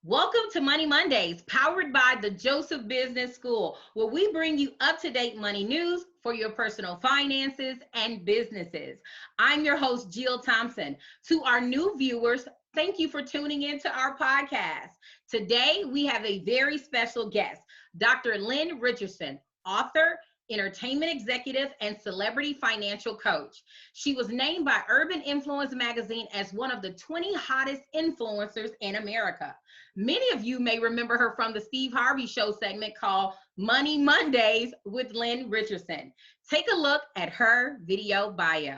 Welcome to Money Mondays, powered by the Joseph Business School, where we bring you up-to-date money news for your personal finances and businesses. I'm your host, Geil Thompson. To our new viewers, thank you for tuning into our podcast. Today, we have a very special guest, Dr. Lynn Richardson, author, entertainment executive, and celebrity financial coach. She was named by Urban Influence magazine as one of the 20 hottest influencers in America. Many of you may remember her from the Steve Harvey Show segment called Money Mondays with Lynn Richardson. Take a look at her video bio.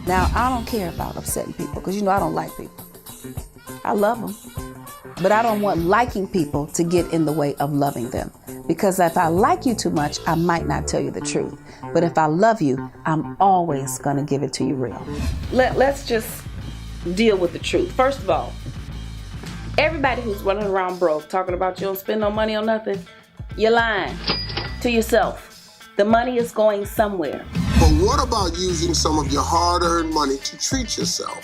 Now, I don't care about upsetting people because, I don't like people. I love them. But I don't want liking people to get in the way of loving them. Because if I like you too much, I might not tell you the truth. But if I love you, I'm always going to give it to you real. Let's just deal with the truth. First of all, everybody who's running around broke, talking about you don't spend no money on nothing, you're lying to yourself. The money is going somewhere. But what about using some of your hard-earned money to treat yourself?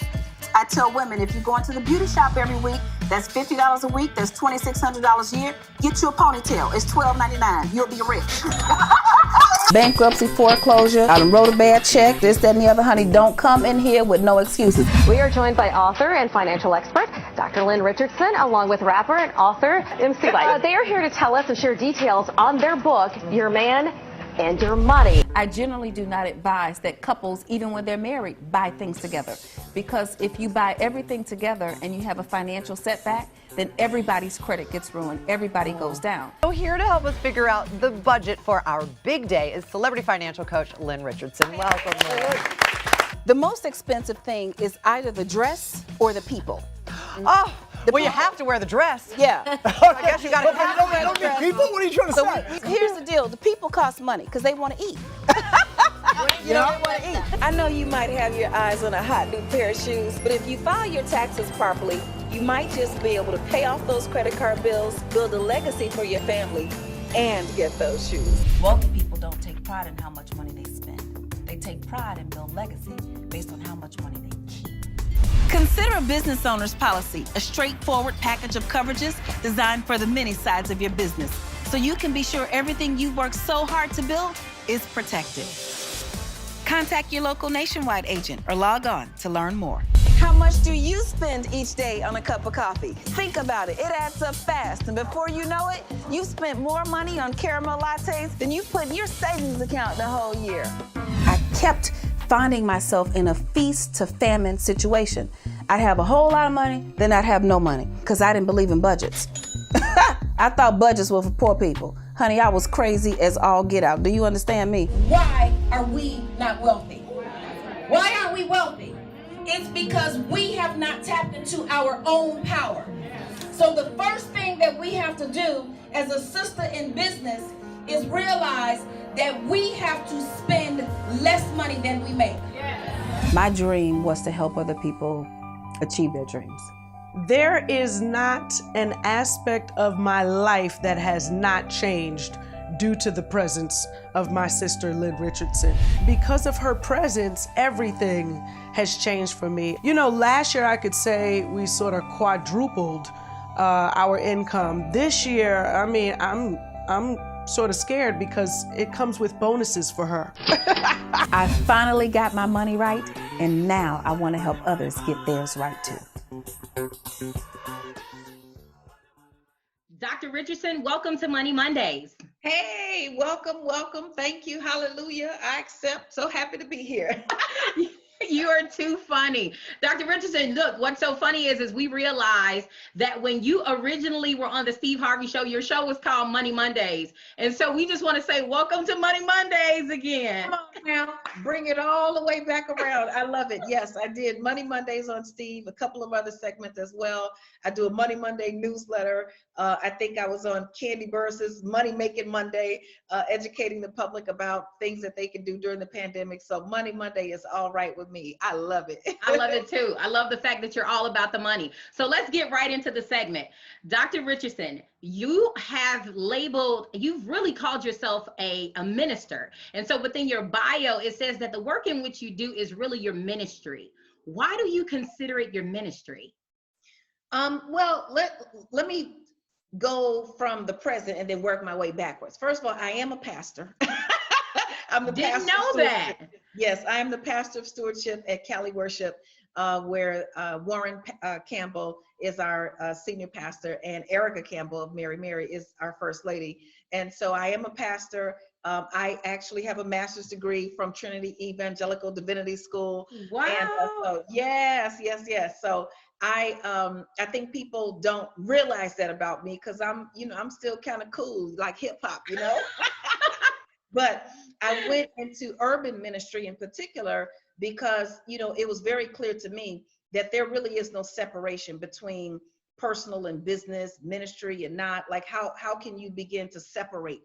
I tell women, if you go into the beauty shop every week, that's $50 a week, that's $2,600 a year, get you a ponytail. It's $12.99. You'll be rich. Bankruptcy, foreclosure, I done wrote a bad check, this, that, and the other, honey. Don't come in here with no excuses. We are joined by author and financial expert, Dr. Lynn Richardson, along with rapper and author, MC Light. They are here to tell us and share details on their book, Your Man and Your Money. I generally do not advise that couples, even when they're married, buy things together. Because if you buy everything together and you have a financial setback, then everybody's credit gets ruined. Everybody goes down. So here to help us figure out the budget for our big day is celebrity financial coach Lynn Richardson. Welcome, Lynn. The most expensive thing is either the dress or the people. Oh, well, you have to wear the dress. Yeah. I guess you got to have You don't need people? What are you trying to say? Here's the deal. The people cost money because they want to eat. They want to eat. I know you might have your eyes on a hot new pair of shoes, but if you file your taxes properly, you might just be able to pay off those credit card bills, build a legacy for your family, and get those shoes. Wealthy people don't take pride in how much money they spend. They take pride and build legacy based on how much money they keep. Consider a business owner's policy, a straightforward package of coverages designed for the many sides of your business, so you can be sure everything you worked so hard to build is protected. Contact your local Nationwide agent or log on to learn more. How much do you spend each day on a cup of coffee? Think about it. It adds up fast, and before you know it, you've spent more money on caramel lattes than you put in your savings account the whole year. I kept finding myself in a feast to famine situation. I'd have a whole lot of money, then I'd have no money, because I didn't believe in budgets. I thought budgets were for poor people. Honey, I was crazy as all get out. Do you understand me? Why are we not wealthy? Why aren't we wealthy? It's because we have not tapped into our own power. So the first thing that we have to do as a sister in business is realize that we have to spend less money than we make. My dream was to help other people achieve their dreams. There is not an aspect of my life that has not changed due to the presence of my sister, Lynn Richardson. Because of her presence, everything has changed for me. Last year I could say we sort of quadrupled our income. This year, I'm sort of scared because it comes with bonuses for her. I finally got my money right, and now I want to help others get theirs right too. Dr. Richardson, welcome to Money Mondays. Hey, welcome, welcome. Thank you. Hallelujah. I accept. So happy to be here. You are too funny. Dr. Richardson, look, what's so funny is we realized that when you originally were on the Steve Harvey Show, your show was called Money Mondays. And so we just want to say, welcome to Money Mondays again. Come on now, bring it all the way back around. I love it. Yes, I did Money Mondays on Steve, a couple of other segments as well. I do a Money Monday newsletter. I think I was on Candy Burris' Money Making Monday, educating the public about things that they can do during the pandemic. So Money Monday is all right with me. I love it. I love it too. I love the fact that you're all about the money. So let's get right into the segment. Dr. Richardson, you have labeled, you've really called yourself a minister. And so within your bio, it says that the work in which you do is really your ministry. why do you consider it your ministry? Well, let me go from the present and then work my way backwards. First of all, I am a pastor. I'm the Didn't pastor know that. Yes, I am the pastor of stewardship at Cali Worship, where Warren Campbell is our senior pastor, and Erica Campbell of Mary is our first lady. And so I am a pastor. I actually have a master's degree from Trinity Evangelical Divinity School. Wow. And so yes. So I think people don't realize that about me, because I'm still kind of cool, like hip hop, But I went into urban ministry in particular because, it was very clear to me that there really is no separation between personal and business, ministry and not. Like, how can you begin to separate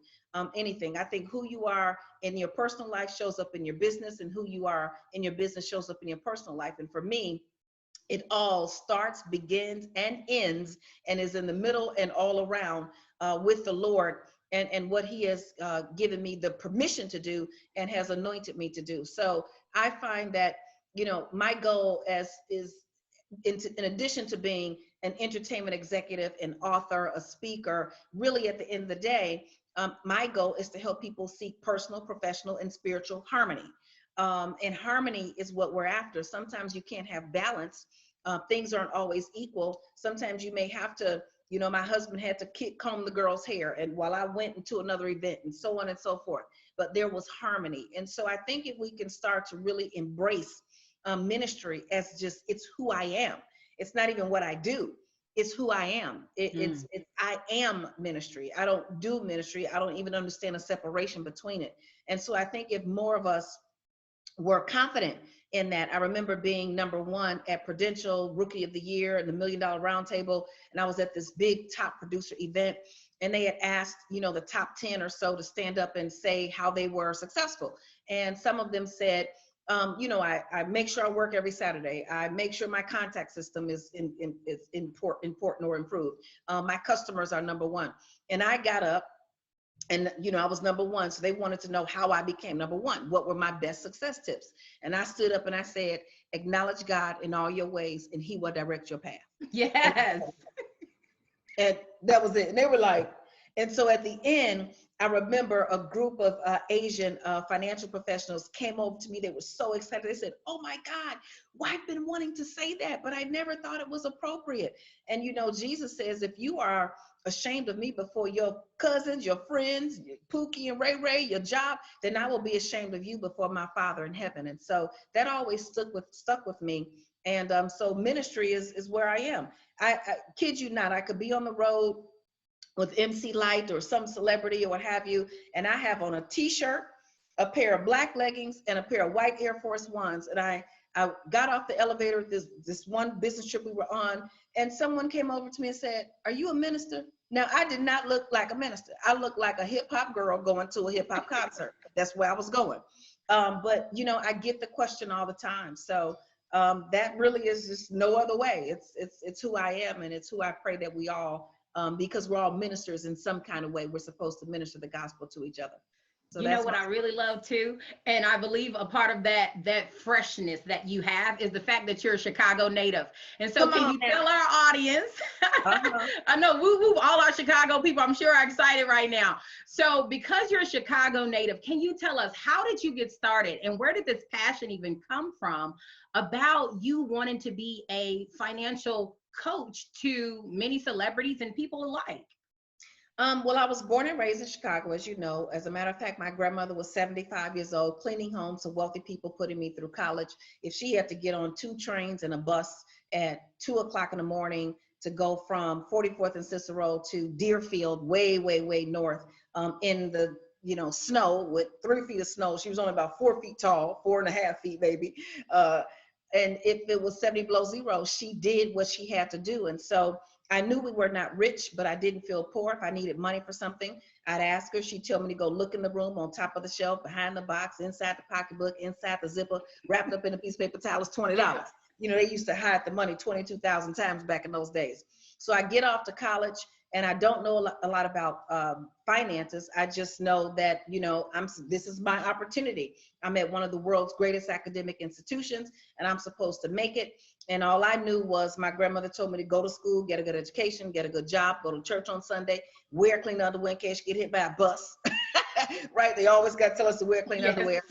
anything? I think who you are in your personal life shows up in your business, and who you are in your business shows up in your personal life. And for me, it all starts, begins, and ends, and is in the middle and all around with the Lord and what he has given me the permission to do and has anointed me to do. So I find that, my goal is in addition to being an entertainment executive, an author, a speaker, really at the end of the day, my goal is to help people seek personal, professional, and spiritual harmony. And harmony is what we're after. Sometimes you can't have balance. Things aren't always equal. Sometimes you may have to, my husband had to comb the girl's hair, and while I went into another event, and so on and so forth. But there was harmony. And so I think if we can start to really embrace ministry as just, it's who I am. It's not even what I do. It's who I am. It's I am ministry. I don't do ministry. I don't even understand a separation between it. And so I think if more of us were confident in that. I remember being #1 at Prudential Rookie of the Year and the $1 Million Roundtable, and I was at this big top producer event, and they had asked, the top 10 or so to stand up and say how they were successful. And some of them said, I make sure I work every Saturday. I make sure my contact system is important or improved. My customers are #1. And I got up, and I was #1, so they wanted to know how I became #1. What were my best success tips? And I stood up and I said, acknowledge God in all your ways, and he will direct your path. Yes. And that was it. And they were like, and so at the end, I remember a group of Asian financial professionals came over to me. They were so excited. They said, oh my God, well, I've been wanting to say that, but I never thought it was appropriate. And Jesus says, if you are ashamed of me before your cousins, your friends, Pookie and Ray Ray, your job, then I will be ashamed of you before my Father in heaven. And so that always stuck with me. And so ministry is where I am. I kid you not, I could be on the road with MC Light or some celebrity or what have you, and I have on a t-shirt, a pair of black leggings, and a pair of white Air Force Ones. And I got off the elevator, this one business trip we were on, and someone came over to me and said, are you a minister? Now, I did not look like a minister. I looked like a hip hop girl going to a hip hop concert. That's where I was going. But I get the question all the time. So that really is just no other way. It's who I am, and it's who I pray that we all, because we're all ministers in some kind of way, we're supposed to minister the gospel to each other. So you know what I really love too, and I believe a part of that freshness that you have is the fact that you're a Chicago native. And so can you tell our audience, I know woo, all our Chicago people I'm sure are excited right now. So because you're a Chicago native, can you tell us, how did you get started, and where did this passion even come from about you wanting to be a financial coach to many celebrities and people alike? Well, I was born and raised in Chicago, as you know. As a matter of fact, my grandmother was 75 years old, cleaning homes of wealthy people, putting me through college. If she had to get on 2 trains and a bus at 2 o'clock in the morning to go from 44th and Cicero to Deerfield, way, way, way north, in the snow with 3 feet of snow. She was only about 4 feet tall, 4.5 feet maybe. And if it was 70 below zero, she did what she had to do. And so I knew we were not rich, but I didn't feel poor. If I needed money for something, I'd ask her. She'd tell me to go look in the room, on top of the shelf, behind the box, inside the pocketbook, inside the zipper, wrapped up in a piece of paper towel. It's $20. They used to hide the money 22,000 times back in those days. So I get off to college, and I don't know a lot about finances. I just know that, this is my opportunity. I'm at one of the world's greatest academic institutions, and I'm supposed to make it. And all I knew was my grandmother told me to go to school, get a good education, get a good job, go to church on Sunday, wear clean underwear in case you get hit by a bus. Right? They always got to tell us to wear clean underwear.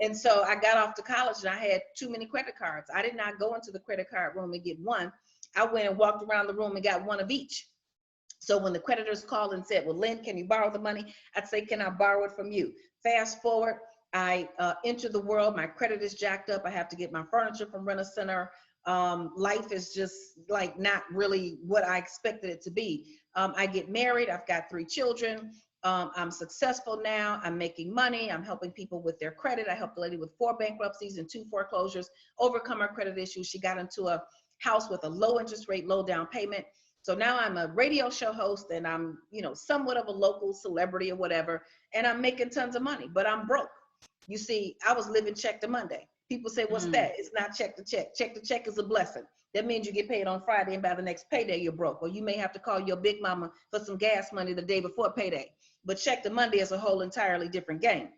And so I got off to college and I had too many credit cards. I did not go into the credit card room and get one. I went and walked around the room and got one of each. So when the creditors called and said, well, Lynn, can you borrow the money? I'd say, can I borrow it from you? Fast forward, I enter the world. My credit is jacked up. I have to get my furniture from Rent-A-Center. Life is just like not really what I expected it to be. I get married. I've got 3 children. I'm successful now. I'm making money. I'm helping people with their credit. I helped a lady with 4 bankruptcies and 2 foreclosures overcome her credit issues. She got into a house with a low interest rate, low down payment. So now I'm a radio show host, and I'm, somewhat of a local celebrity or whatever, and I'm making tons of money, but I'm broke. You see, I was living check to Monday. People say, what's that? It's not check to check. Check to check is a blessing. That means you get paid on Friday, and by the next payday, you're broke. Or you may have to call your big mama for some gas money the day before payday. But check to Monday is a whole entirely different game.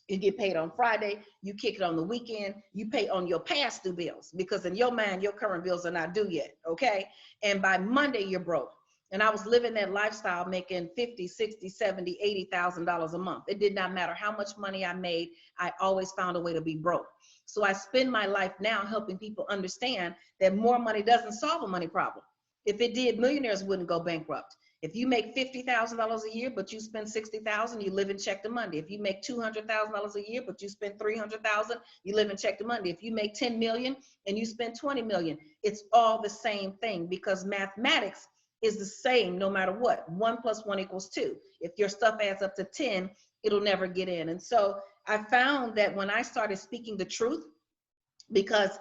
You get paid on Friday, you kick it on the weekend, you pay on your past due bills, because in your mind, your current bills are not due yet, okay? And by Monday, you're broke. And I was living that lifestyle, making $50,000, $60,000, $70,000, $80,000 a month. It did not matter how much money I made, I always found a way to be broke. So I spend my life now helping people understand that more money doesn't solve a money problem. If it did, millionaires wouldn't go bankrupt. If you make $50,000 a year, but you spend $60,000, you live in check to Monday. If you make $200,000 a year, but you spend $300,000, you live in check to Monday. If you make 10 million and you spend 20 million, it's all the same thing, because mathematics is the same no matter what. 1 + 1 = 2. If your stuff adds up to 10, it'll never get in. And so I found that when I started speaking the truth, because,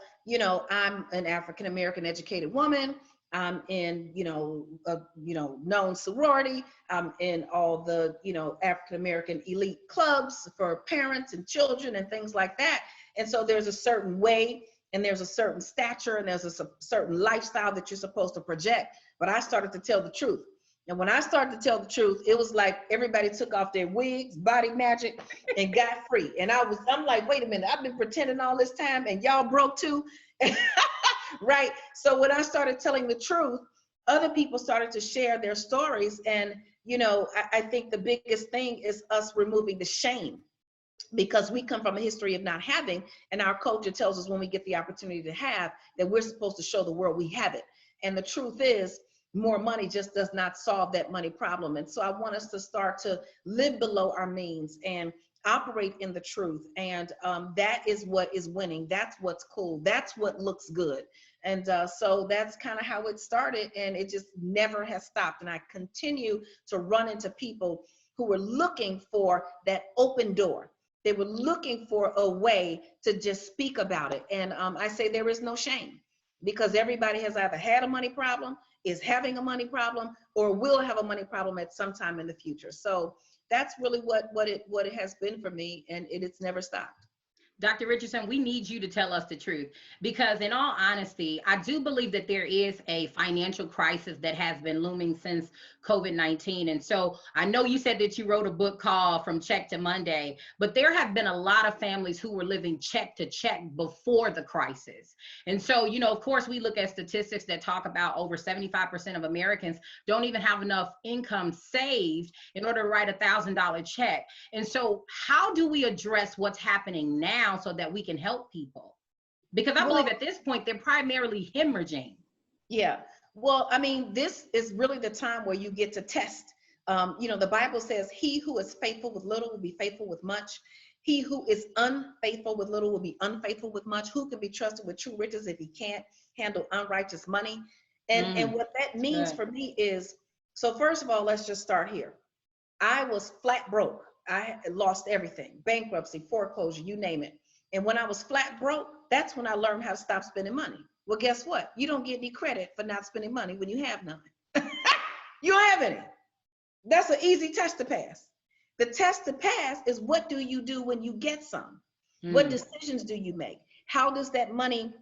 I'm an African-American educated woman, I'm in, known sorority. I'm in all the, African-American elite clubs for parents and children and things like that. And so there's a certain way, and there's a certain stature, and there's a certain lifestyle that you're supposed to project. But I started to tell the truth. And when I started to tell the truth, it was like everybody took off their wigs, body magic, and got free. And I'm like, wait a minute, I've been pretending all this time and y'all broke too? Right? So when I started telling the truth, other people started to share their stories. And, I think the biggest thing is us removing the shame, because we come from a history of not having, and our culture tells us when we get the opportunity to have, that we're supposed to show the world we have it. And the truth is, more money just does not solve that money problem. And so I want us to start to live below our means and operate in the truth. And that is what is winning. That's what's cool. That's what looks good. And so that's kind of how it started. And it just never has stopped. And I continue to run into people who were looking for that open door. They were looking for a way to just speak about it. And I say there is no shame, because everybody has either had a money problem, is having a money problem, or will have a money problem at some time in the future. So that's really what it has been for me, and it's never stopped. Dr. Richardson, we need you to tell us the truth, because in all honesty, I do believe that there is a financial crisis that has been looming since COVID-19. And so I know you said that you wrote a book called From Check to Monday, but there have been a lot of families who were living check to check before the crisis. And so, of course, we look at statistics that talk about over 75% of Americans don't even have enough income saved in order to write $1,000 check. And so how do we address what's happening now so that we can help people? Because I believe at this point, they're primarily hemorrhaging. Yeah. Well, I mean, this is really the time where you get to test. The Bible says, he who is faithful with little will be faithful with much. He who is unfaithful with little will be unfaithful with much. Who can be trusted with true riches if he can't handle unrighteous money? And what that means for me is, so first of all, let's just start here. I was flat broke. I lost everything, bankruptcy, foreclosure, you name it. And when I was flat broke, that's when I learned how to stop spending money. Well, guess what? You don't get any credit for not spending money when you have none. You don't have any. That's an easy test to pass. The test to pass is, what do you do when you get some? What decisions do you make? How does that money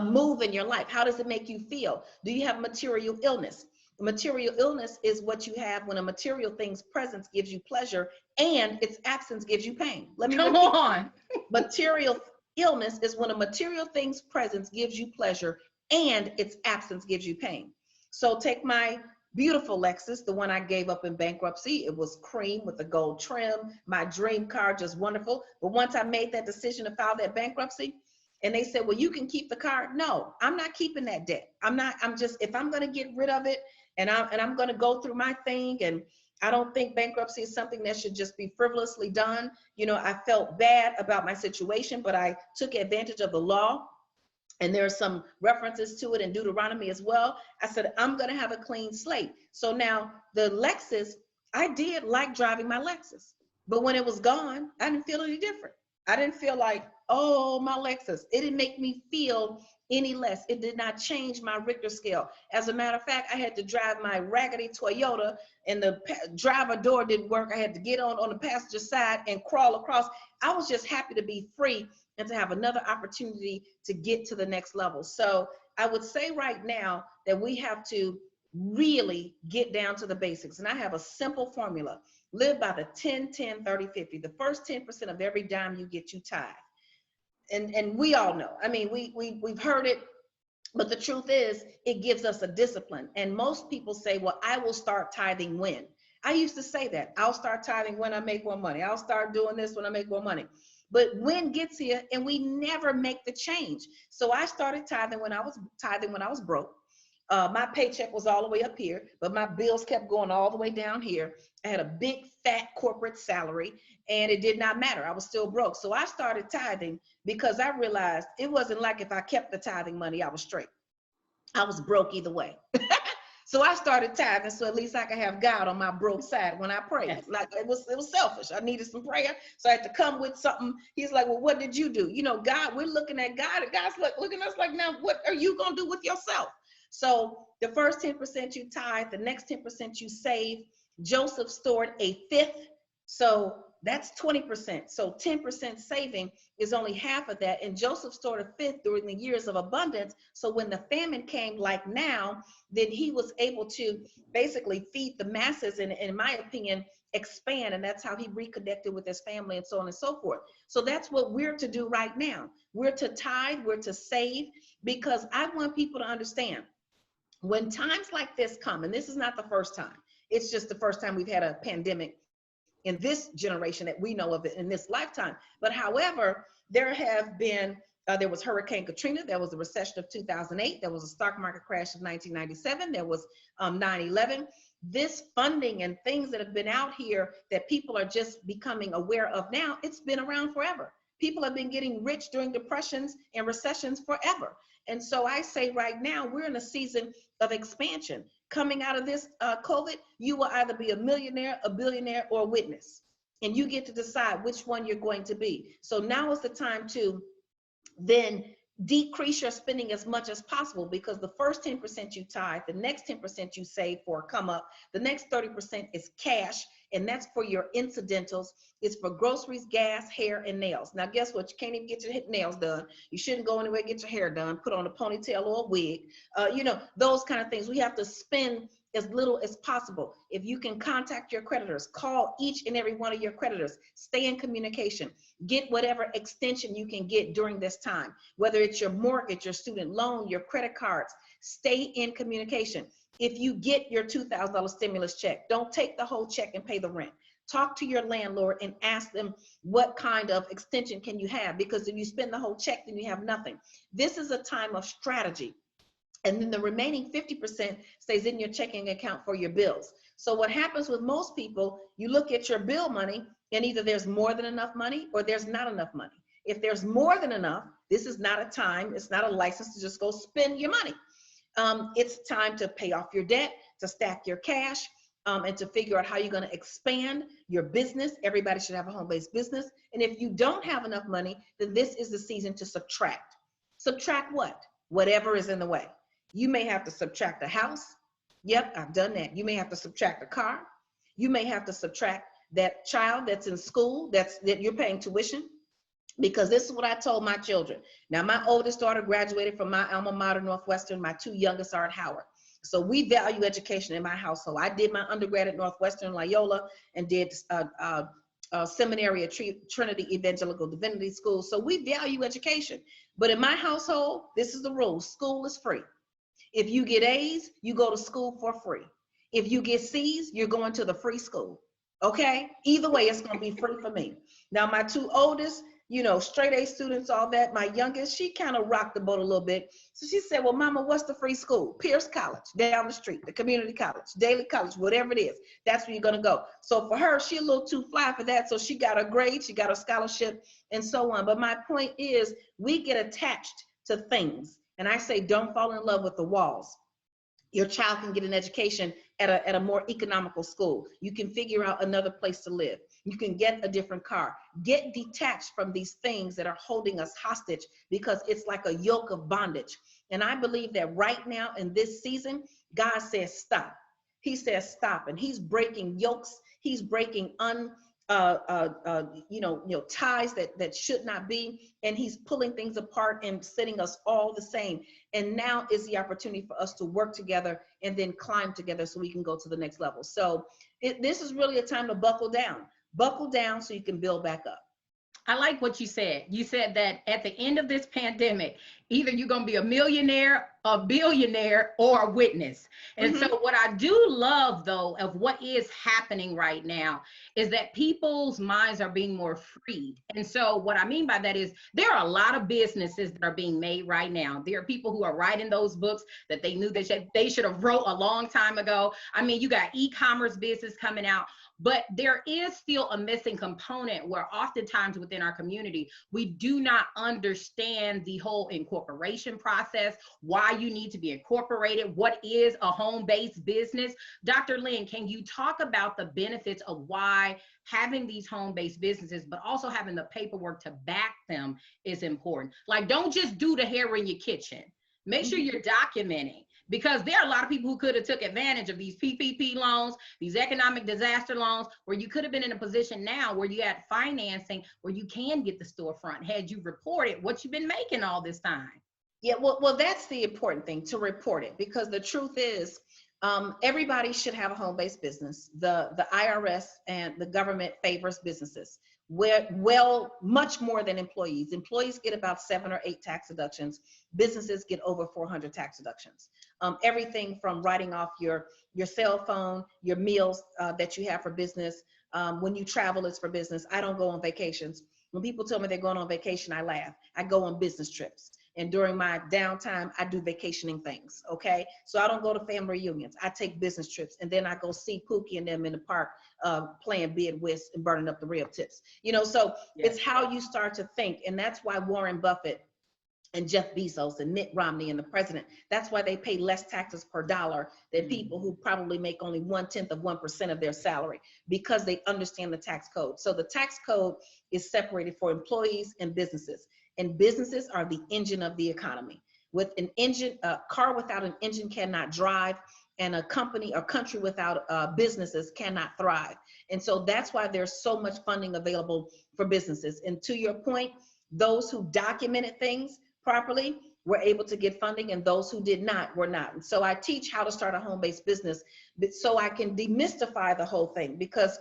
move in your life? How does it make you feel? Do you have material illness? Material illness is what you have when a material thing's presence gives you pleasure and its absence gives you pain. Let me Come repeat. on. Material illness is when a material thing's presence gives you pleasure and its absence gives you pain. So take my beautiful Lexus, the one I gave up in bankruptcy. It was cream with a gold trim, my dream car, just wonderful. But once I made that decision to file that bankruptcy, and they said, well, you can keep the car. No, I'm not keeping that debt. If I'm going to get rid of it and I'm going to go through my thing, and I don't think bankruptcy is something that should just be frivolously done. You know, I felt bad about my situation, but I took advantage of the law. And there are some references to it in Deuteronomy as well. I said, I'm going to have a clean slate. So now the Lexus, I did like driving my Lexus, but when it was gone, I didn't feel any different. I didn't feel like, oh, my Lexus. It didn't make me feel any less. It did not change my Richter scale. As a matter of fact, I had to drive my raggedy Toyota and the driver door didn't work. I had to get on the passenger side and crawl across. I was just happy to be free and to have another opportunity to get to the next level. So I would say right now that we have to really get down to the basics. And I have a simple formula. Live by the 10, 10, 30, 50. The first 10% of every dime you get, you tithe. And we all know, I mean, we've heard it, but the truth is it gives us a discipline. And most people say, well, I will start tithing when? I used to say that. I'll start tithing when I make more money. I'll start doing this when I make more money. But when gets here and we never make the change. So I started tithing when I was broke. My paycheck was all the way up here, but my bills kept going all the way down here. I had a big fat corporate salary and it did not matter. I was still broke. So I started tithing because I realized it wasn't like if I kept the tithing money, I was straight. I was broke either way. So I started tithing so at least I could have God on my broke side when I prayed. Yes. Like it was selfish. I needed some prayer. So I had to come with something. He's like, well, what did you do? You know, God, we're looking at God and God's looking at us like, now what are you going to do with yourself? So the first 10% you tithe, the next 10% you save. Joseph stored a fifth. So that's 20%. So 10% saving is only half of that. And Joseph stored a fifth during the years of abundance. So when the famine came like now, then he was able to basically feed the masses and, in my opinion, expand. And that's how he reconnected with his family and so on and so forth. So that's what we're to do right now. We're to tithe, we're to save, because I want people to understand when times like this come, and this is not the first time, it's just the first time we've had a pandemic in this generation that we know of it in this lifetime. But however, there have been, there was Hurricane Katrina, there was the recession of 2008, there was a stock market crash of 1997, there was 9/11. This funding and things that have been out here that people are just becoming aware of now, it's been around forever. People have been getting rich during depressions and recessions forever. And so I say right now, we're in a season of expansion. Coming out of this COVID, you will either be a millionaire, a billionaire, or a witness. And you get to decide which one you're going to be. So now is the time to then decrease your spending as much as possible, because the first 10% you tithe, the next 10% you save for a come up, the next 30% is cash, and that's for your incidentals. It's for groceries, gas, hair, and nails. Now, guess what? You can't even get your nails done. You shouldn't go anywhere, get your hair done, put on a ponytail or a wig, you know, those kind of things. We have to spend as little as possible. If you can contact your creditors, call each and every one of your creditors, stay in communication, get whatever extension you can get during this time, whether it's your mortgage, your student loan, your credit cards, stay in communication. If you get your $2,000 stimulus check, don't take the whole check and pay the rent. Talk to your landlord and ask them what kind of extension can you have, because if you spend the whole check, then you have nothing. This is a time of strategy. And then the remaining 50% stays in your checking account for your bills. So what happens with most people, you look at your bill money and either there's more than enough money or there's not enough money. If there's more than enough, this is not a time, it's not a license to just go spend your money. It's time to pay off your debt, to stack your cash, and to figure out how you're going to expand your business. Everybody should have a home-based business. And if you don't have enough money, then this is the season to subtract. Subtract what? Whatever is in the way. You may have to subtract a house. Yep, I've done that. You may have to subtract a car. You may have to subtract that child that's in school that you're paying tuition. Because this is what I told my children. Now, my oldest daughter graduated from my alma mater, Northwestern. My two youngest are at Howard. So we value education in my household. I did my undergrad at Northwestern Loyola and did seminary at Trinity Evangelical Divinity School. So we value education. But in my household, this is the rule. School is free. If you get A's, you go to school for free. If you get C's, you're going to the free school. Okay? Either way, it's going to be free for me. Now, my two oldest, you know, straight A students, all that. My youngest, she kind of rocked the boat a little bit. So she said, well, Mama, what's the free school? Pierce College, down the street, the community college, Daily College, whatever it is. That's where you're going to go. So for her, she a little too fly for that. So she got a grade, she got a scholarship, and so on. But my point is, we get attached to things. And I say, don't fall in love with the walls. Your child can get an education at a more economical school. You can figure out another place to live. You can get a different car. Get detached from these things that are holding us hostage, because it's like a yoke of bondage. And I believe that right now in this season, God says stop. He says stop, and he's breaking yokes. He's breaking ties that should not be, and he's pulling things apart and setting us all the same. And now is the opportunity for us to work together and then climb together so we can go to the next level. So this is really a time to buckle down so you can build back up. I like what you said. You said that at the end of this pandemic, either you're going to be a millionaire, a billionaire, or a witness. And so what I do love, though, of what is happening right now is that people's minds are being more freed. And so what I mean by that is there are a lot of businesses that are being made right now. There are people who are writing those books that they knew that they should have wrote a long time ago. I mean, you got e-commerce business coming out. But there is still a missing component where oftentimes within our community, we do not understand the whole incorporation process, why you need to be incorporated, what is a home-based business. Dr. Lynn, can you talk about the benefits of why having these home-based businesses, but also having the paperwork to back them is important? Like, don't just do the hair in your kitchen. Make sure you're documenting. Because there are a lot of people who could have took advantage of these PPP loans, these economic disaster loans, where you could have been in a position now where you had financing, where you can get the storefront had you reported what you've been making all this time. Yeah, well, that's the important thing, to report it, because the truth is, everybody should have a home-based business. The IRS and the government favors businesses, well, much more than employees. Employees get about 7 or 8 tax deductions. Businesses get over 400 tax deductions. Everything from writing off your cell phone, your meals that you have for business. When you travel, it's for business. I don't go on vacations. When people tell me they're going on vacation, I laugh. I go on business trips. And during my downtime, I do vacationing things, okay? So I don't go to family reunions. I take business trips, and then I go see Pookie and them in the park playing bid whist and burning up the rib tips. You know, so it's how you start to think. And that's why Warren Buffett and Jeff Bezos and Mitt Romney and the president, that's why they pay less taxes per dollar than people who probably make only 0.1% of their salary, because they understand the tax code. So the tax code is separated for employees and businesses. And businesses are the engine of the economy. With an engine, a car without an engine cannot drive, and a company or country without businesses cannot thrive. And so that's why there's so much funding available for businesses. And to your point, those who documented things properly were able to get funding, and those who did not were not. And so I teach how to start a home-based business, so I can demystify the whole thing, because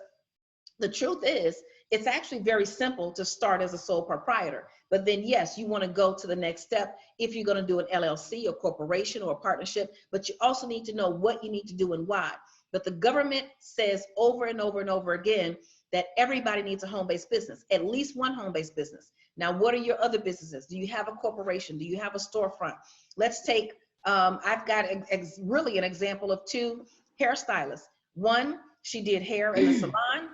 the truth is, it's actually very simple to start as a sole proprietor. But then, yes, you want to go to the next step if you're going to do an LLC or corporation or a partnership, but you also need to know what you need to do and why. But the government says over and over and over again that everybody needs a home-based business, at least one home-based business. Now, what are your other businesses? Do you have a corporation? Do you have a storefront? Let's take, I've got really an example of 2 hairstylists. One, she did hair in the salon,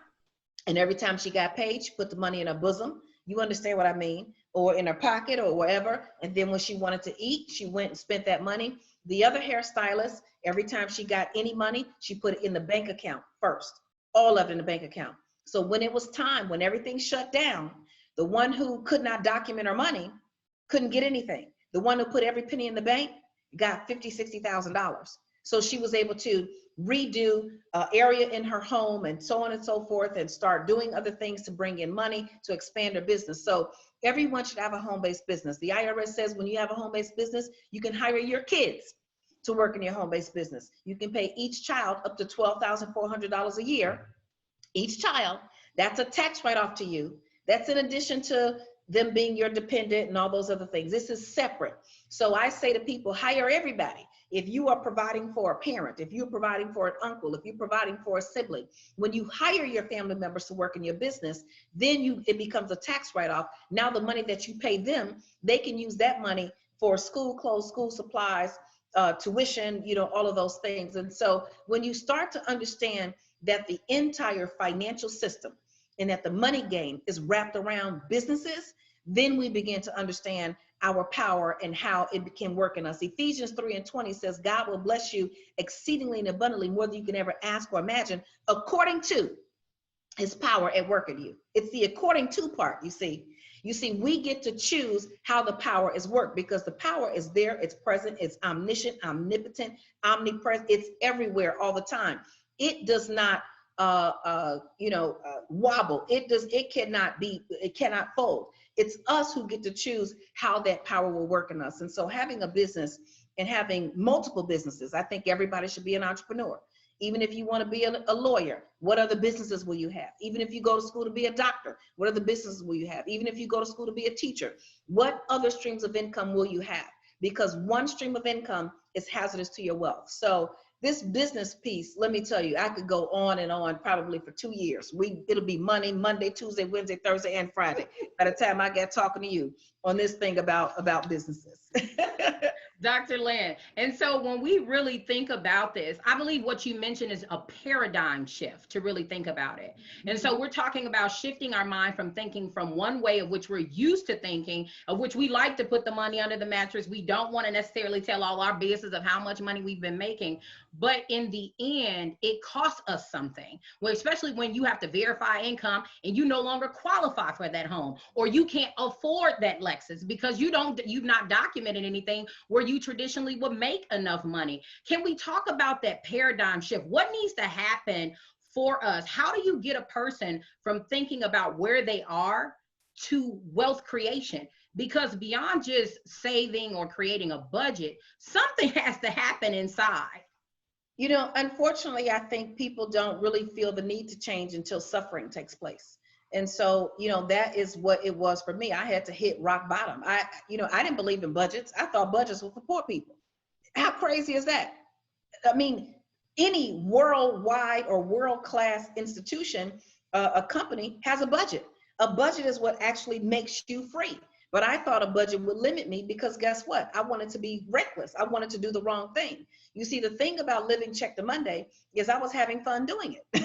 and every time she got paid, she put the money in her bosom. You understand what I mean? Or in her pocket or wherever. And then when she wanted to eat, she went and spent that money. The other hairstylist, every time she got any money, she put it in the bank account first, all of it in the bank account. So when it was time, when everything shut down, the one who could not document her money couldn't get anything. The one who put every penny in the bank got $50,000, $60,000. So she was able to redo area in her home and so on and so forth, and start doing other things to bring in money to expand her business. So everyone should have a home-based business. The IRS says when you have a home-based business, you can hire your kids to work in your home-based business. You can pay each child up to $12,400 a year. Each child, that's a tax write-off to you. That's in addition to them being your dependent and all those other things. This is separate. So I say to people, hire everybody. If you are providing for a parent, if you're providing for an uncle, if you're providing for a sibling, when you hire your family members to work in your business, then it becomes a tax write-off. Now the money that you pay them, they can use that money for school clothes, school supplies, tuition, all of those things. And so when you start to understand that the entire financial system and that the money game is wrapped around businesses, then we begin to understand our power and how it can work in us. Ephesians 3:20 says, God will bless you exceedingly and abundantly, more than you can ever ask or imagine, according to his power at work in you. It's the according to part, you see. We get to choose how the power is worked, because the power is there, it's present, it's omniscient, omnipotent, omnipresent, it's everywhere all the time. It does not wobble. It cannot fold. It's us who get to choose how that power will work in us. And so having a business and having multiple businesses, I think everybody should be an entrepreneur. Even if you want to be a lawyer, what other businesses will you have? Even if you go to school to be a doctor, what other businesses will you have? Even if you go to school to be a teacher, what other streams of income will you have? Because one stream of income is hazardous to your wealth. So this business piece, let me tell you, I could go on and on probably for 2 years. It'll be Monday, Tuesday, Wednesday, Thursday, and Friday by the time I get talking to you on this thing about businesses. Dr. Lynn. And so when we really think about this, I believe what you mentioned is a paradigm shift to really think about it. And so we're talking about shifting our mind from thinking from one way of which we're used to thinking, of which we like to put the money under the mattress. We don't want to necessarily tell all our business of how much money we've been making. But in the end, it costs us something. Well, especially when you have to verify income and you no longer qualify for that home, or you can't afford that Lexus because you've not documented anything where you traditionally would make enough money. Can we talk about that paradigm shift? What needs to happen for us? How do you get a person from thinking about where they are to wealth creation? Because beyond just saving or creating a budget, something has to happen inside. Unfortunately, I think people don't really feel the need to change until suffering takes place. And so, that is what it was for me. I had to hit rock bottom. I didn't believe in budgets. I thought budgets were for poor people. How crazy is that? I mean, any worldwide or world-class institution, a company has a budget. A budget is what actually makes you free. But I thought a budget would limit me because guess what? I wanted to be reckless. I wanted to do the wrong thing. You see, the thing about living check to Monday is I was having fun doing it.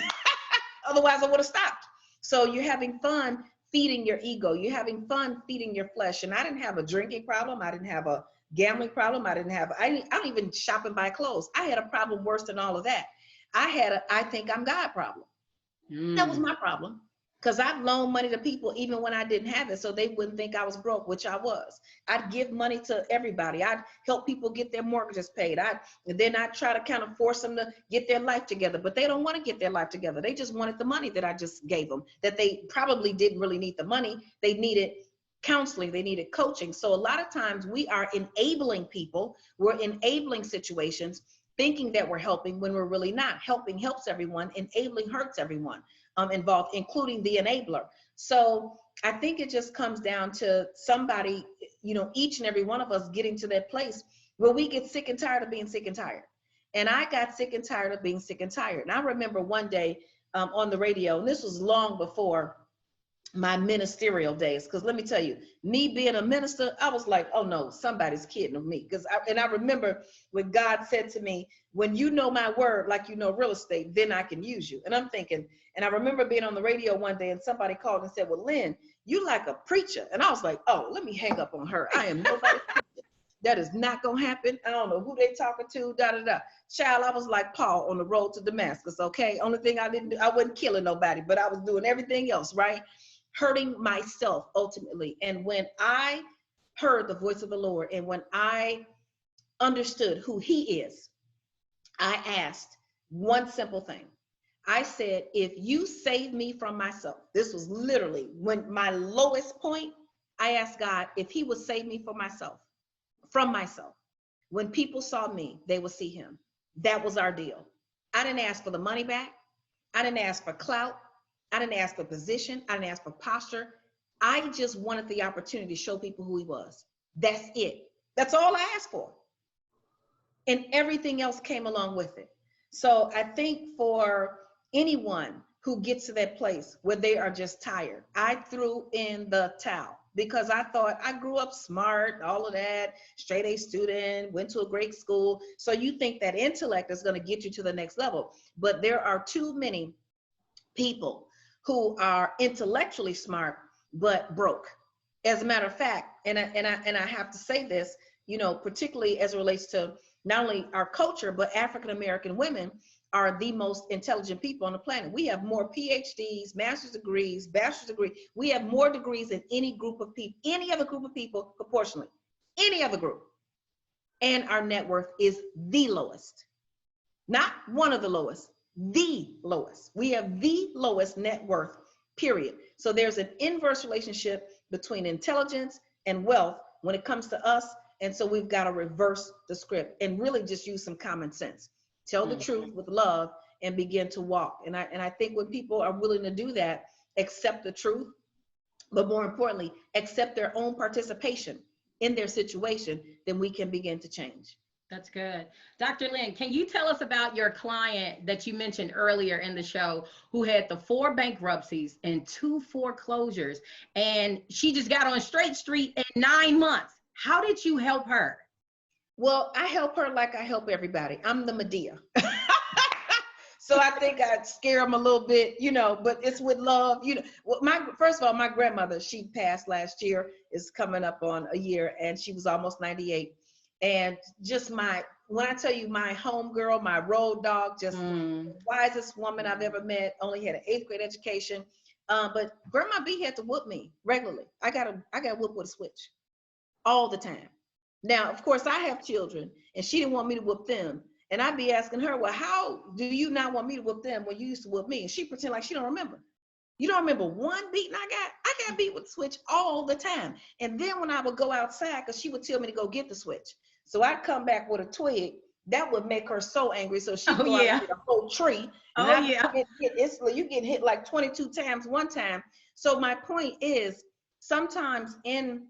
Otherwise, I would have stopped. So you're having fun feeding your ego. You're having fun feeding your flesh. And I didn't have a drinking problem. I didn't have a gambling problem. I don't even shop and buy clothes. I had a problem worse than all of that. I had a I think I'm God problem. That was my problem. Because I'd loan money to people even when I didn't have it, so they wouldn't think I was broke, which I was. I'd give money to everybody. I'd help people get their mortgages paid. And then I'd try to kind of force them to get their life together, but they don't want to get their life together. They just wanted the money that I just gave them, that they probably didn't really need the money. They needed counseling, they needed coaching. So a lot of times we are enabling people, we're enabling situations, thinking that we're helping when we're really not. Helping helps everyone, enabling hurts everyone involved, including the enabler. So I think it just comes down to somebody, each and every one of us getting to that place where we get sick and tired of being sick and tired. And I got sick and tired of being sick and tired. And I remember one day on the radio, and this was long before my ministerial days, because let me tell you, me being a minister, I was like, oh no, somebody's kidding with me. And I remember when God said to me, when you know my word like you know real estate, then I can use you. And I'm thinking, and I remember being on the radio one day and somebody called and said, well, Lynn, you like a preacher. And I was like, oh, let me hang up on her. I am nobody's preacher. That is not gonna happen. I don't know who they talking to, Child, I was like Paul on the road to Damascus, okay? Only thing I didn't do, I wasn't killing nobody, but I was doing everything else, right? Hurting myself ultimately. And when I heard the voice of the Lord and when I understood who he is, I asked one simple thing. I said, if you save me from myself, this was literally when my lowest point, I asked God if he would save me from myself, When people saw me, they would see him. That was our deal. I didn't ask for the money back. I didn't ask for clout. I didn't ask for position. I didn't ask for posture. I just wanted the opportunity to show people who he was. That's it. That's all I asked for. And everything else came along with it. So I think for anyone who gets to that place where they are just tired, I threw in the towel because I thought I grew up smart, all of that, straight A student, went to a great school. So you think that intellect is going to get you to the next level. But there are too many people who are intellectually smart but broke. As a matter of fact, and I have to say this, particularly as it relates to not only our culture, but African American women are the most intelligent people on the planet. We have more PhDs, master's degrees, bachelor's degree. We have more degrees than any group of people, any other group of people proportionally, any other group. And our net worth is the lowest, not one of the lowest, the lowest. We have the lowest net worth, period. So there's an inverse relationship between intelligence and wealth when it comes to us. And so we've got to reverse the script and really just use some common sense. Tell the truth with love and begin to walk. And I think when people are willing to do that, accept the truth, but more importantly, accept their own participation in their situation, then we can begin to change. That's good. Dr. Lynn, can you tell us about your client that you mentioned earlier in the show who had the 4 bankruptcies and 2 foreclosures, and she just got on straight street in 9 months? How did you help her? Well, I help her like I help everybody. I'm the Medea. So I think I'd scare them a little bit, but it's with love. First of all, my grandmother, she passed last year, is coming up on a year, and she was almost 98. And just when I tell you, my homegirl, my road dog, just the wisest woman I've ever met, only had an 8th grade education. But Grandma B had to whoop me regularly. I got to whoop with a switch all the time. Now, of course, I have children, and she didn't want me to whoop them. And I'd be asking her, well, how do you not want me to whoop them when you used to whoop me? And she pretend like she don't remember. You don't remember one beating I got beat with the switch all the time. And then when I would go outside, because she would tell me to go get the switch. So I'd come back with a twig. That would make her so angry. So she'd go out and get a whole tree. And you get hit like 22 times one time. So my point is, sometimes in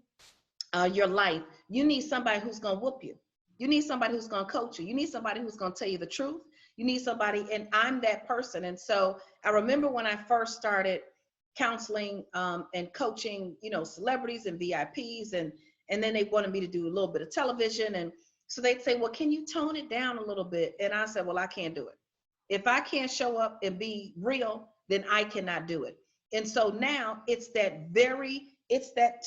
your life, you need somebody who's going to whoop you. You need somebody who's going to coach you. You need somebody who's going to tell you the truth. You need somebody, and I'm that person. And so I remember when I first started counseling and coaching, celebrities and VIPs, and then they wanted me to do a little bit of television. And so they'd say, well, can you tone it down a little bit? And I said, well, I can't do it. If I can't show up and be real, then I cannot do it. And so now it's that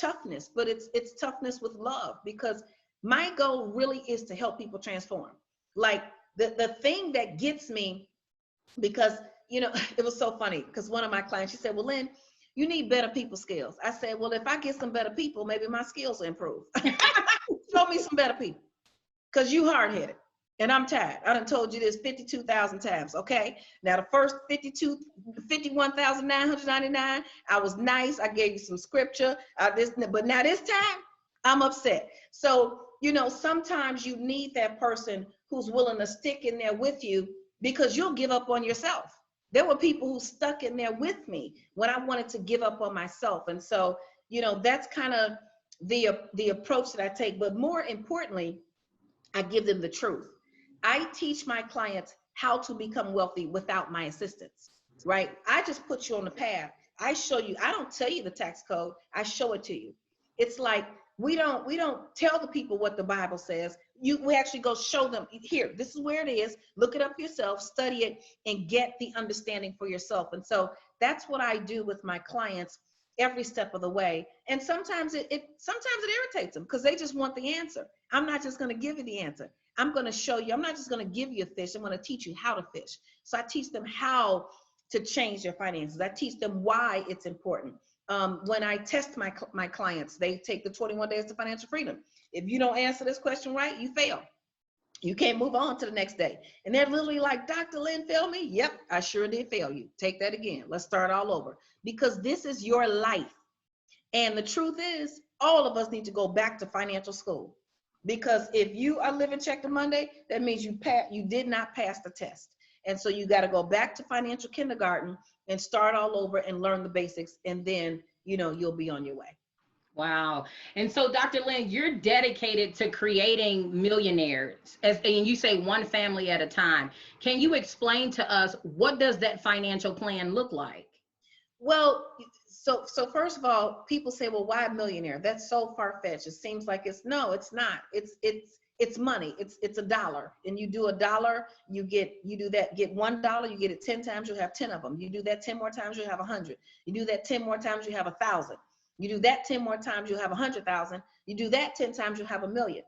toughness, but it's toughness with love, because my goal really is to help people transform. Like the thing that gets me, because, it was so funny, because one of my clients, she said, well, Lynn, you need better people skills. I said, well, if I get some better people, maybe my skills will improve. Show me some better people, because you hard-headed and I'm tired. I done told you this 52,000 times, okay? Now the first 51,999, I was nice. I gave you some scripture, but now this time I'm upset. So, sometimes you need that person who's willing to stick in there with you, because you'll give up on yourself. There were people who stuck in there with me when I wanted to give up on myself. And so, that's kind of the approach that I take. But more importantly, I give them the truth. I teach my clients how to become wealthy without my assistance, right? I just put you on the path. I show you. I don't tell you the tax code. I show it to you. It's like, we don't tell the people what the Bible says. We actually go show them, here, this is where it is. Look it up yourself, study it, and get the understanding for yourself. And so that's what I do with my clients every step of the way. And sometimes it irritates them, because they just want the answer. I'm not just going to give you the answer. I'm going to show you. I'm not just going to give you a fish. I'm going to teach you how to fish. So I teach them how to change their finances. I teach them why it's important. When I test my clients, they take the 21 days to financial freedom. If you don't answer this question right, you fail. You can't move on to the next day. And they're literally like, Dr. Lynn failed me? Yep, I sure did fail you. Take that again. Let's start all over. Because this is your life. And the truth is, all of us need to go back to financial school. Because if you are living check to Monday, that means you did not pass the test. And so you got to go back to financial kindergarten and start all over and learn the basics. And then, you'll be on your way. Wow. And so, Dr. Lynn, you're dedicated to creating millionaires, and you say one family at a time. Can you explain to us, what does that financial plan look like? Well, so first of all, people say, well, why a millionaire? That's so far-fetched. It seems like it's not. It's money. It's a dollar. And you do a dollar, get $1, you get it 10 times, you'll have 10 of them. You do that 10 more times, you'll have 100. You do that 10 more times, you have 1,000. You do that 10 more times, you'll have 100,000. You do that 10 times, you'll have 1,000,000.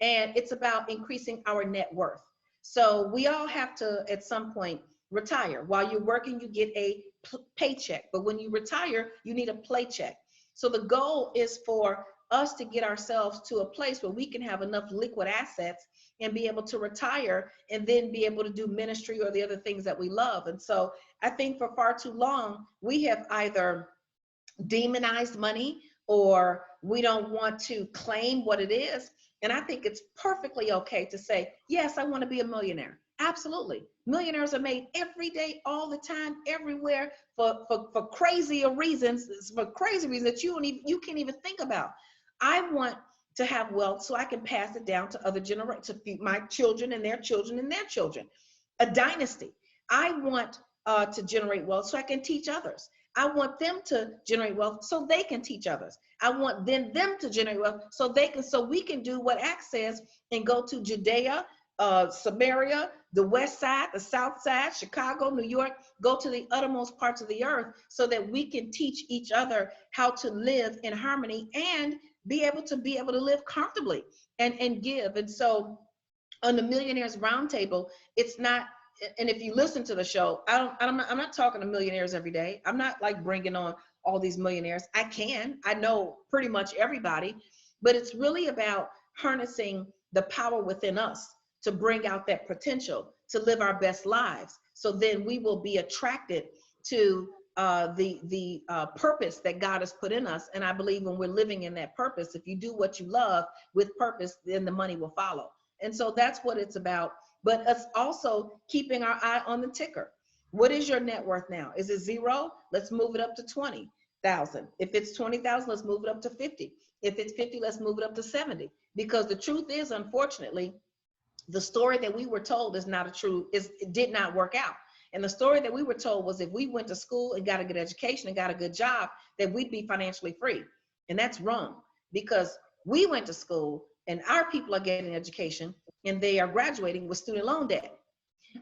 And it's about increasing our net worth. So we all have to, at some point, retire. While you're working, you get a paycheck. But when you retire, you need a playcheck. So the goal is for us to get ourselves to a place where we can have enough liquid assets and be able to retire and then be able to do ministry or the other things that we love. And so I think for far too long, we have either demonized money or we don't want to claim what it is. And I think it's perfectly okay to say, yes, I want to be a millionaire. Absolutely. Millionaires are made every day, all the time, everywhere for crazier reasons, that you can't even think about. I want to have wealth so I can pass it down to other generations, to feed my children and their children and their children. A dynasty. I want to generate wealth so I can teach others. I want them to generate wealth so they can teach others. I want them to generate wealth so we can do what Acts says and go to Judea, Samaria, the west side, the south side, Chicago, New York, go to the uttermost parts of the earth so that we can teach each other how to live in harmony and be able to live comfortably and give. And so on the Millionaires Roundtable, it's not, and if you listen to the show, I'm not talking to millionaires every day. I'm not like bringing on all these millionaires. I know pretty much everybody, but it's really about harnessing the power within us to bring out that potential to live our best lives. So then we will be attracted to the purpose that God has put in us. And I believe when we're living in that purpose, if you do what you love with purpose, then the money will follow. And so that's what it's about. But us also keeping our eye on the ticker. What is your net worth now? Is it 0? Let's move it up to 20,000. If it's 20,000, let's move it up to 50. If it's 50, let's move it up to 70. Because the truth is, unfortunately, the story that we were told it did not work out. And the story that we were told was if we went to school and got a good education and got a good job, that we'd be financially free. And that's wrong, because we went to school and our people are getting education and they are graduating with student loan debt.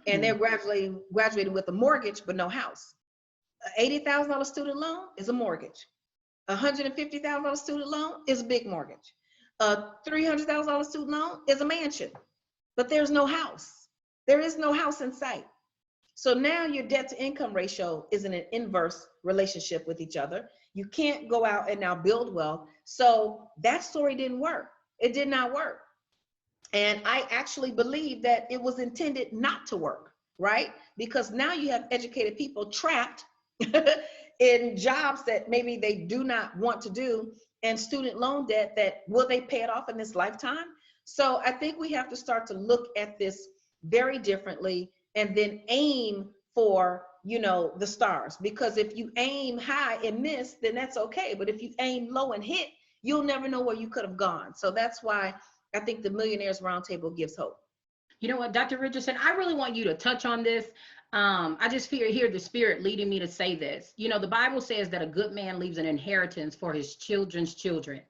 And they're graduating with a mortgage, but no house. $80,000 student loan is a mortgage. $150,000 student loan is a big mortgage. $300,000 student loan is a mansion, but there's no house. There is no house in sight. So now your debt to income ratio is in an inverse relationship with each other. You can't go out and now build wealth. So that story didn't work. It did not work. And I actually believe that it was intended not to work, right? Because now you have educated people trapped in jobs that maybe they do not want to do, and student loan debt that will they pay it off in this lifetime? So I think we have to start to look at this very differently and then aim for, the stars. Because if you aim high and miss, then that's okay. But if you aim low and hit, you'll never know where you could have gone. So that's why I think the Millionaires Roundtable gives hope. You know what, Dr. Richardson, I really want you to touch on this. I just hear the Spirit leading me to say this. The Bible says that a good man leaves an inheritance for his children's children.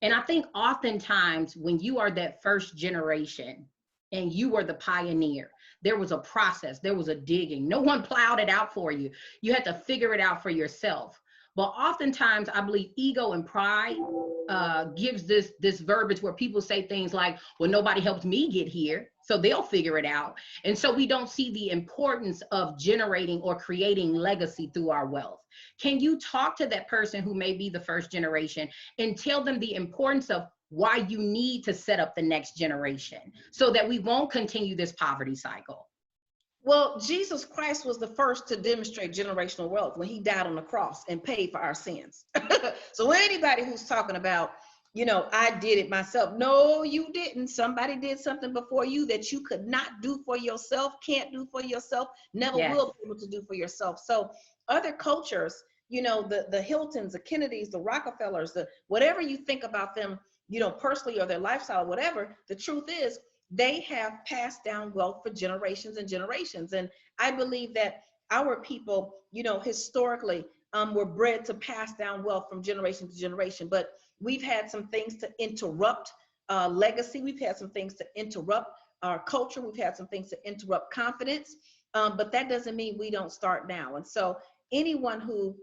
And I think oftentimes when you are that first generation and you were the pioneer, there was a process, there was a digging. No one plowed it out for you. You had to figure it out for yourself. But oftentimes, I believe ego and pride gives this verbiage where people say things like, well, nobody helped me get here, so they'll figure it out. And so we don't see the importance of generating or creating legacy through our wealth. Can you talk to that person who may be the first generation and tell them the importance of why you need to set up the next generation so that we won't continue this poverty cycle? Well, Jesus Christ was the first to demonstrate generational wealth when he died on the cross and paid for our sins. So anybody who's talking about, I did it myself. No, you didn't. Somebody did something before you that you could not do for yourself, can't do for yourself, never Yes. will be able to do for yourself. So other cultures, the Hiltons, the Kennedys, the Rockefellers, the whatever you think about them, personally, or their lifestyle, whatever, the truth is they have passed down wealth for generations and generations. And I believe that our people, historically, were bred to pass down wealth from generation to generation. But we've had some things to interrupt legacy. We've had some things to interrupt our culture. We've had some things to interrupt confidence. But that doesn't mean we don't start now. And so anyone who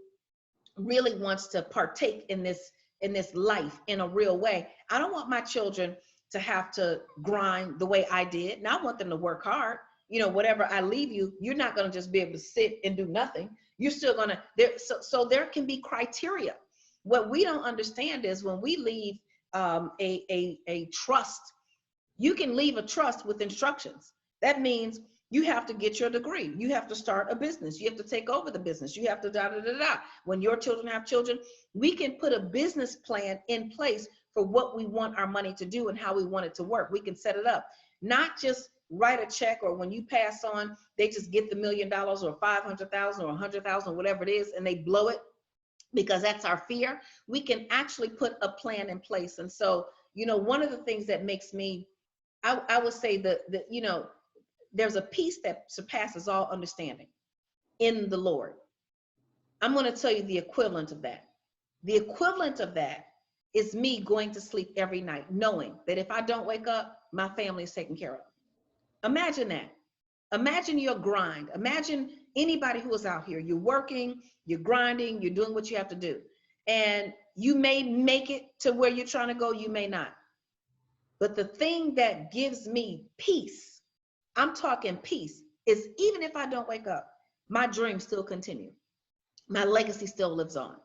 really wants to partake in this life in a real way, I don't want my children to have to grind the way I did. And I want them to work hard. Whatever I leave you, you're not going to just be able to sit and do nothing. You're still going to, so there can be criteria. What we don't understand is when we leave a trust, you can leave a trust with instructions. That means you have to get your degree. You have to start a business. You have to take over the business. You have to da-da-da-da. When your children have children, we can put a business plan in place for what we want our money to do and how we want it to work. We can set it up, not just write a check, or when you pass on, they just get the $1 million or 500,000 or 100,000, whatever it is, and they blow it because that's our fear. We can actually put a plan in place. And so, one of the things that makes me, I would say that, there's a peace that surpasses all understanding in the Lord. I'm going to tell you the equivalent of that. The equivalent of that is me going to sleep every night, knowing that if I don't wake up, my family is taken care of. Imagine that. Imagine your grind. Imagine anybody who is out here. You're working, you're grinding, you're doing what you have to do. And you may make it to where you're trying to go, you may not. But the thing that gives me peace, I'm talking peace, is even if I don't wake up, my dreams still continue. My legacy still lives on.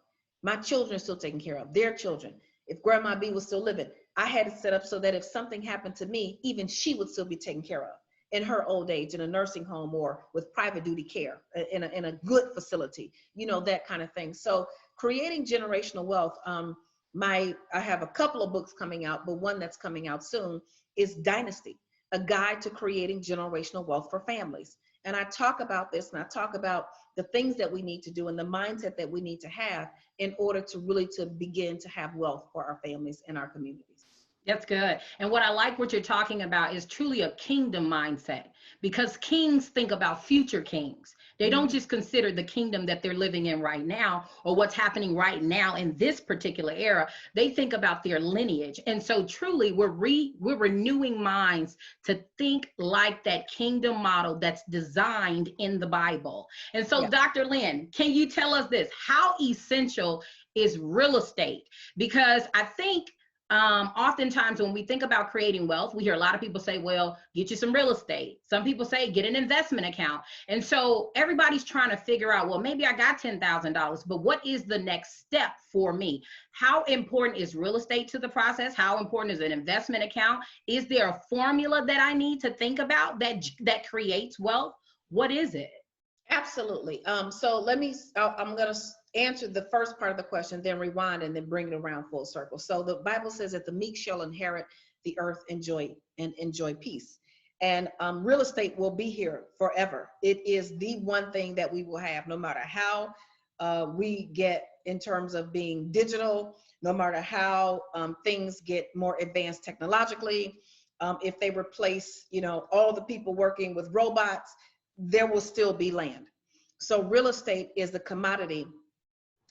My children are still taken care of, their children. If Grandma B was still living, I had it set up so that if something happened to me, even she would still be taken care of in her old age, in a nursing home or with private duty care, in a good facility, that kind of thing. So creating generational wealth, I have a couple of books coming out, but one that's coming out soon is Dynasty, a guide to creating generational wealth for families. And I talk about this, and I talk about the things that we need to do and the mindset that we need to have in order to really to begin to have wealth for our families and our communities. That's good. And what I like what you're talking about is truly a kingdom mindset, because kings think about future kings. They don't just consider the kingdom that they're living in right now or what's happening right now in this particular era. They think about their lineage. And so truly we're renewing minds to think like that kingdom model that's designed in the Bible. And so, Dr. Lynn, can you tell us this? How essential is real estate? Because I think oftentimes when we think about creating wealth, we hear a lot of people say, well, get you some real estate. Some people say, get an investment account. And so everybody's trying to figure out, well, maybe I got $10,000, but what is the next step for me? How important is real estate to the process? How important is an investment account? Is there a formula that I need to think about that creates wealth? What is it? Absolutely. So I'm going to answer the first part of the question, then rewind and then bring it around full circle. So the Bible says that the meek shall inherit the earth, enjoy peace. And real estate will be here forever. It is the one thing that we will have, no matter how we get in terms of being digital, no matter how things get more advanced technologically. If they replace, all the people working with robots, there will still be land. So real estate is the commodity,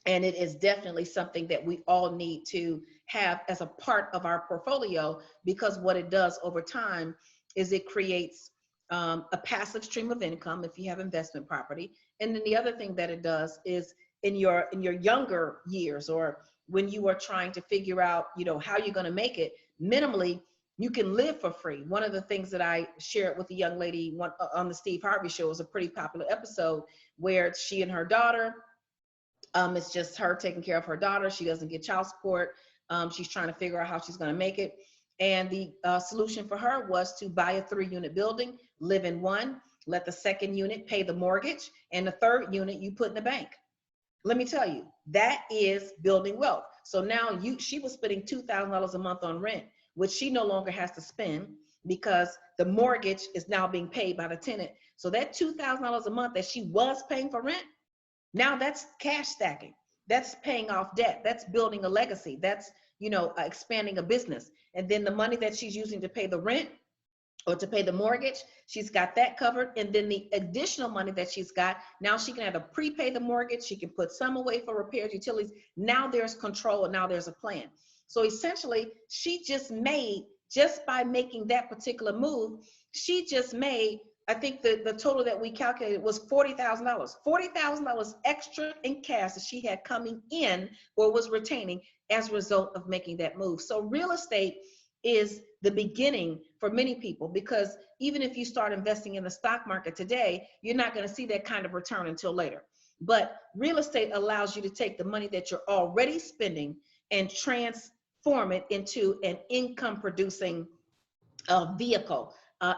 and it is definitely something that we all need to have as a part of our portfolio, because what it does over time is it creates a passive stream of income if you have investment property. And then the other thing that it does is in your younger years, or when you are trying to figure out, how you're going to make it minimally, you can live for free. One of the things that I shared with a young lady on the Steve Harvey show was a pretty popular episode where she and her daughter, it's just her taking care of her daughter. She doesn't get child support. She's trying to figure out how she's going to make it. And the solution for her was to buy a 3-unit building, live in one, let the second unit pay the mortgage, and the third unit you put in the bank. Let me tell you, that is building wealth. So now she was spending $2,000 a month on rent, which she no longer has to spend because the mortgage is now being paid by the tenant. So that $2,000 a month that she was paying for rent, now that's cash stacking. That's paying off debt. That's building a legacy. That's, expanding a business. And then the money that she's using to pay the rent or to pay the mortgage, she's got that covered. And then the additional money that she's got, now she can either prepay the mortgage, she can put some away for repairs, utilities. Now there's control and now there's a plan. So essentially, she just by making that particular move, she just made, I think the total that we calculated was $40,000. $40,000 extra in cash that she had coming in or was retaining as a result of making that move. So real estate is the beginning for many people, because even if you start investing in the stock market today, you're not going to see that kind of return until later. But real estate allows you to take the money that you're already spending and transform it into an income producing vehicle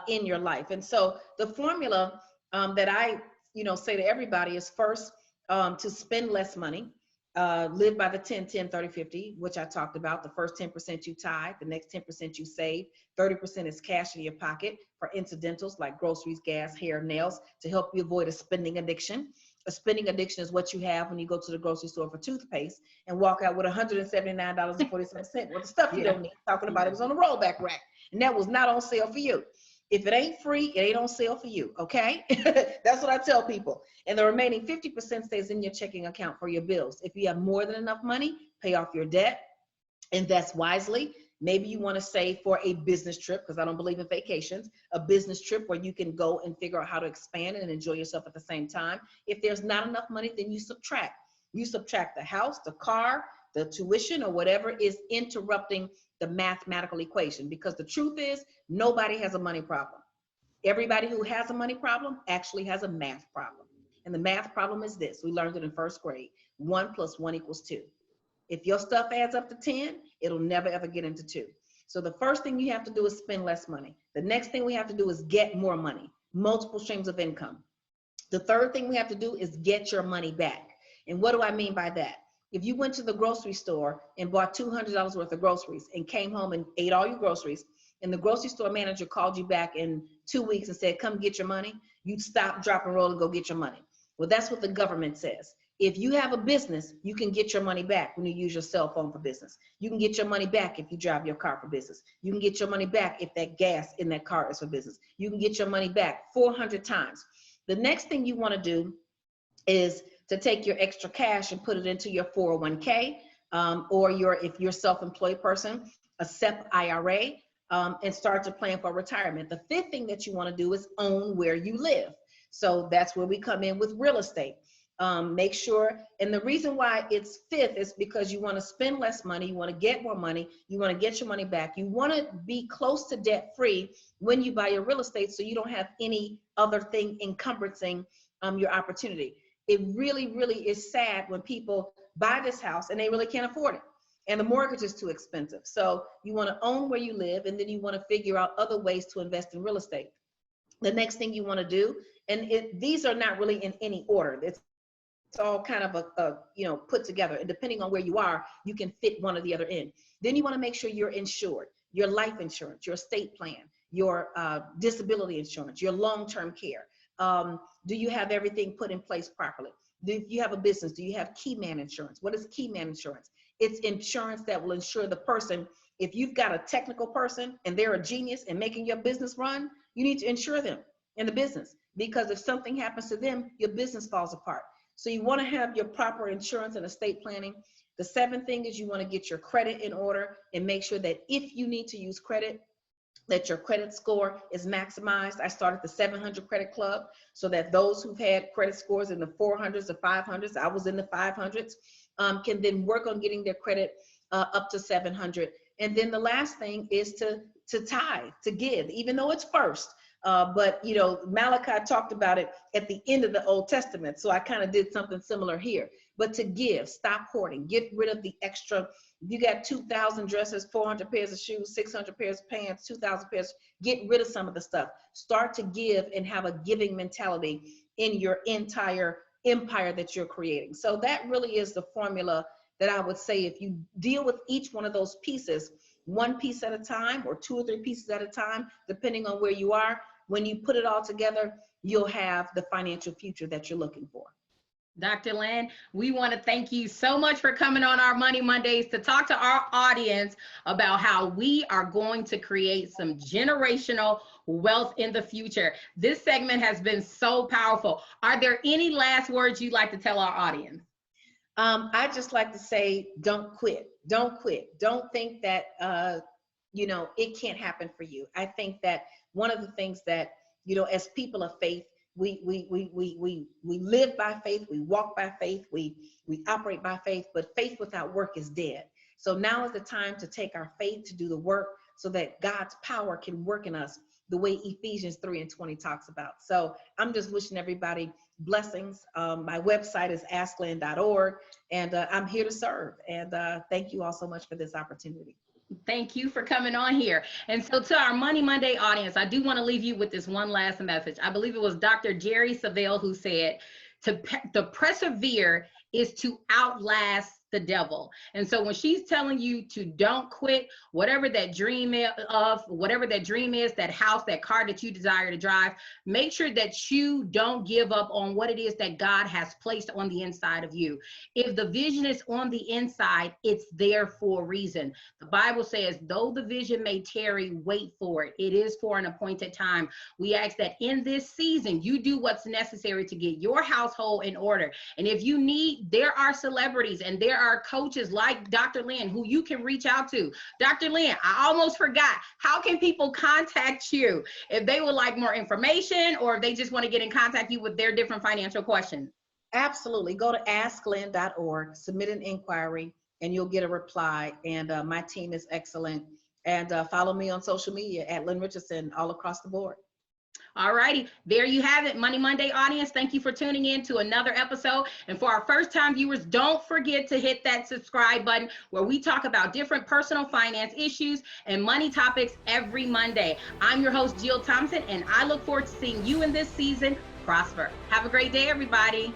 in your life. And so the formula that I say to everybody is first to spend less money, live by the 10-10-30-50, which I talked about. The first 10% you tithe, the next 10% you save, 30% is cash in your pocket for incidentals like groceries, gas, hair, nails, to help you avoid a spending addiction. A spending addiction is what you have when you go to the grocery store for toothpaste and walk out with $179.47. Well, the stuff you don't need, talking about, it was on the rollback rack, and that was not on sale for you. If it ain't free, it ain't on sale for you, okay? That's what I tell people. And the remaining 50% stays in your checking account for your bills. If you have more than enough money, pay off your debt, invest wisely. Maybe you want to save for a business trip, because I don't believe in vacations, a business trip where you can go and figure out how to expand and enjoy yourself at the same time. If there's not enough money, then you subtract. You subtract the house, the car, the tuition, or whatever is interrupting the mathematical equation, because the truth is nobody has a money problem. Everybody who has a money problem actually has a math problem. And the math problem is this. We learned it in first grade. 1 + 1 = 2. If your stuff adds up to 10, it'll never ever get into 2. So the first thing you have to do is spend less money. The next thing we have to do is get more money, multiple streams of income. The third thing we have to do is get your money back. And what do I mean by that? If you went to the grocery store and bought $200 worth of groceries and came home and ate all your groceries, and the grocery store manager called you back in 2 weeks and said, come get your money, you'd stop, drop, and roll and go get your money. Well, that's what the government says. If you have a business, you can get your money back when you use your cell phone for business. You can get your money back if you drive your car for business. You can get your money back if that gas in that car is for business. You can get your money back 400 times. The next thing you want to do is to take your extra cash and put it into your 401k, or if you're a self-employed person, a SEP IRA, and start to plan for retirement. The fifth thing that you want to do is own where you live. So that's where we come in with real estate. Make sure, and the reason why it's fifth is because you want to spend less money, you want to get more money, you want to get your money back, you want to be close to debt free when you buy your real estate, so you don't have any other thing encumbering your opportunity. It really, really is sad when people buy this house and they really can't afford it, and the mortgage is too expensive. So you want to own where you live, and then you want to figure out other ways to invest in real estate. The next thing you want to do, and these are not really in any order, it's all kind of put together, and depending on where you are, you can fit one or the other in. Then you want to make sure you're insured, your life insurance, your estate plan, your disability insurance, your long-term care. Do you have everything put in place properly? Do you have a business? Do you have key man insurance? What is key man insurance? It's insurance that will insure the person. If you've got a technical person and they're a genius in making your business run, you need to insure them in the business, because if something happens to them, your business falls apart. So you want to have your proper insurance and estate planning. The seventh thing is you want to get your credit in order and make sure that if you need to use credit, that your credit score is maximized. I started the 700 credit club so that those who've had credit scores in the 400s or 500s, I was in the 500s, can then work on getting their credit up to 700. And then the last thing is to tithe, to give, even though it's first. But Malachi talked about it at the end of the Old Testament. So I kind of did something similar here. But to give, stop hoarding, get rid of the extra. You got 2,000 dresses, 400 pairs of shoes, 600 pairs of pants, 2,000 pairs. Get rid of some of the stuff. Start to give and have a giving mentality in your entire empire that you're creating. So that really is the formula that I would say if you deal with each one of those pieces, one piece at a time or 2 or 3 pieces at a time, depending on where you are, when you put it all together, you'll have the financial future that you're looking for. Dr. Lynn, we want to thank you so much for coming on our Money Mondays to talk to our audience about how we are going to create some generational wealth in the future. This segment has been so powerful. Are there any last words you'd like to tell our audience? I just like to say, don't quit. Don't quit. Don't think that, it can't happen for you. I think that one of the things that, as people of faith, we live by faith, we walk by faith, we operate by faith, but faith without work is dead. So now is the time to take our faith to do the work so that God's power can work in us the way Ephesians 3:20 talks about. So I'm just wishing everybody blessings. My website is asklynn.org, and I'm here to serve. And thank you all so much for this opportunity. Thank you for coming on here. And so to our Money Monday audience, I do want to leave you with this one last message. I believe it was Dr. Jerry Savelle who said, to persevere is to outlast the devil. And so when she's telling you to don't quit, whatever that dream is, that house, that car that you desire to drive, make sure that you don't give up on what it is that God has placed on the inside of you. If the vision is on the inside, it's there for a reason. The Bible says, though the vision may tarry, wait for it. It is for an appointed time. We ask that in this season, you do what's necessary to get your household in order. And if you need, there are celebrities and there are coaches like Dr. Lynn who you can reach out to. Dr. Lynn, I almost forgot. How can people contact you if they would like more information or if they just want to get in contact you with their different financial questions? Absolutely. Go to asklynn.org, submit an inquiry, and you'll get a reply. And my team is excellent. And follow me on social media at Lynn Richardson all across the board. All righty, there you have it, Money Monday audience. Thank you for tuning in to another episode. And for our first-time viewers, don't forget to hit that subscribe button where we talk about different personal finance issues and money topics every Monday. I'm your host, Geil Thompson, and I look forward to seeing you in this season prosper. Have a great day, everybody.